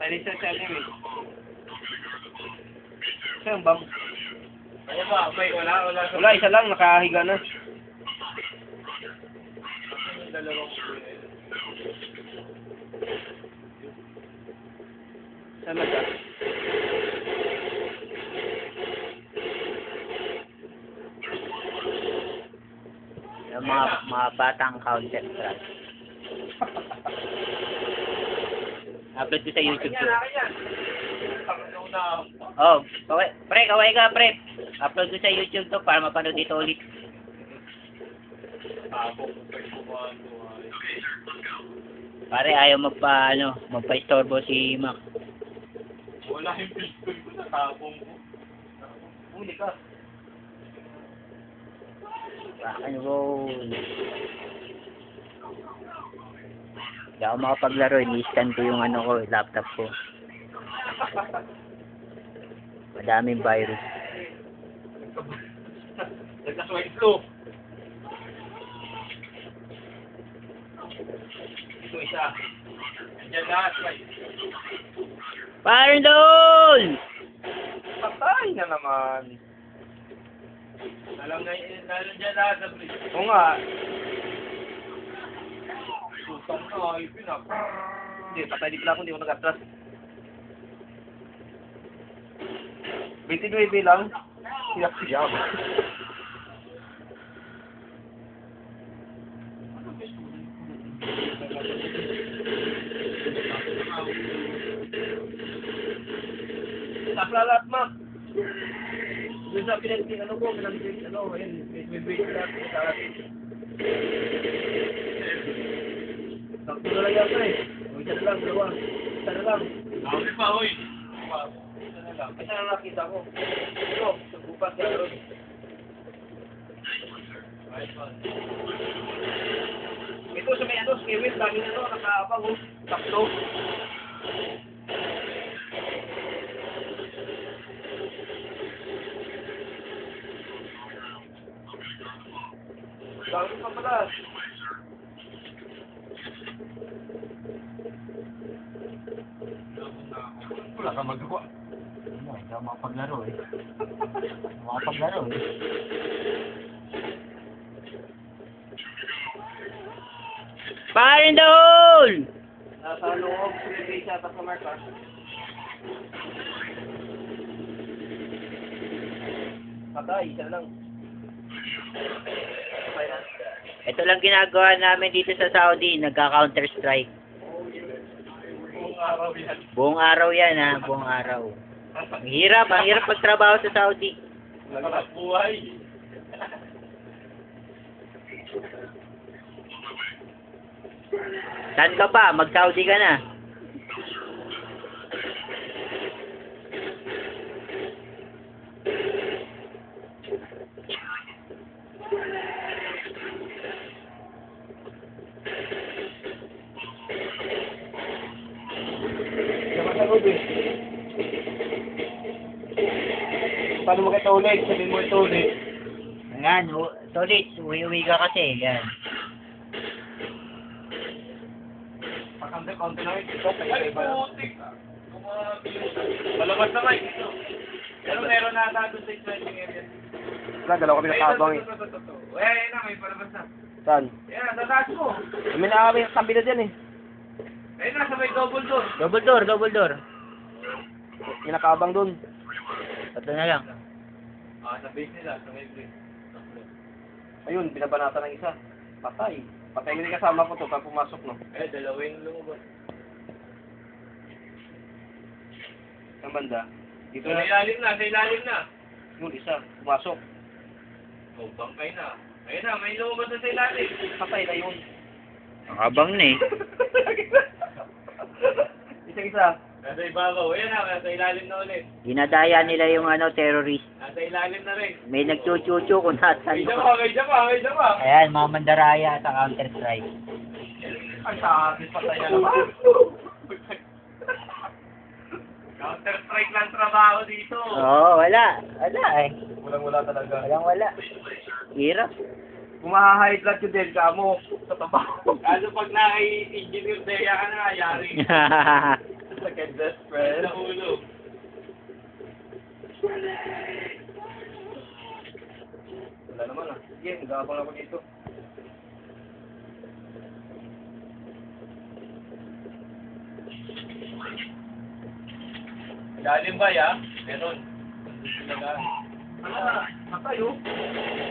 Talisa siya niya eh. Saan bang? Ano ba? May wala. Wala, isa lang, nakahiga na. Dalawang Saan na siya? Yung mga batang Counter-Strike. Upload ko sa YouTube ko. Oh, kaway ka, pre. Upload ko sa YouTube to para mapanood dito ulit. Pare, ayaw magpa-istorbo si Mac. Wala yung pistol ko, natapong ko. Huli ka. Rock and roll. Hindi ako makapaglaro, ini-scan ko yung laptop ko. Madaming virus. Nagka-swine flu. Ito isa. Nandiyan lahat, right? Fire Dol! Patay na naman. Nandiyan lahat sa bridge. Oo nga. Susang na, ipinak. Hindi, patay di pala ako, hindi ko nag-atras. 29 lang. Siyak-siyak. Lahat, Mac. Doon sa pinagting ayun, may lahat sa atin. Sakto na lang yata eh. O, isa na lang, dalawa. Isa na lang. Sabi pa, hoy. Isa na nakita ko. Ito, sa bukas na ron. Ito sa may skiwit, dami na nakaabang o. Sakto. Dami pa pala. Wala ka magawa. Hindi ako makapaglaro eh. Fire Dol! Nasa loob, sinibay siya sa marka. Patay, isa lang. Patay na. Ito lang ginagawa namin dito sa Saudi, nagka-Counter-Strike. Buong araw yan. Buong araw yan ha, buong araw. Ang hirap magtrabaho sa Saudi. Lakas buhay. Saan ka pa? Mag-Saudi ka na. Paano mo kita ulit? Sabihin mo ito ulit. Ayan, solid. Uwi-uwi ka kasi. Yan. Pakante na ito. Ay, putik. Malabas na mic ito. Pero meron na ata doon sa stretching area. Wala, dalawa kami nakabang eh. Ayan na, may palabas na. Saan? Yan, nataas mo. May nakakami yung kambi na dyan eh. Ayun na, sa may double door. Double door. Yung nakaabang dun. Tatlo na lang. Sa base nila, sa may base. Ayun, binabanata ng isa. Patay. Patay nga yung kasama ko to pag pumasok no. Dalawa yung lumabas. Ang banda. Dito Sa na. ilalim na. Yung isa, pumasok. Oh, bangkay na. Ayun na, may lumabas na sa ilalim. Patay na yun. Nakabang na eh. Isa-isa. Nasa ibabaw. Ayun na, nasa ilalim na ulit. Dinadaya nila yung terrorist. Nasa ilalim na rin. May nagchuchuchu kung saan. May dama. Ayan, mga mandaraya sa Counter-Strike. Ay, sabi patay na naman. Counter-Strike lang trabaho dito. Oo, wala eh. Walang-wala talaga. Wala. Hirap. Kumahahide lahat yung delta mo sa tabaho. Kaso pag naka-engineer deya ka na, yari. Sakit best friend. Sa ulo. Wala naman ah. Sige, magkakabang ako dito. Lalim ba ya? Meron. Patay oh.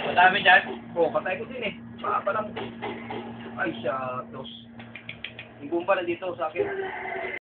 Madami dyan. Oh, patay ko din eh. Pa lang. Ay, siya, tos. Yung bomba na dito sa akin.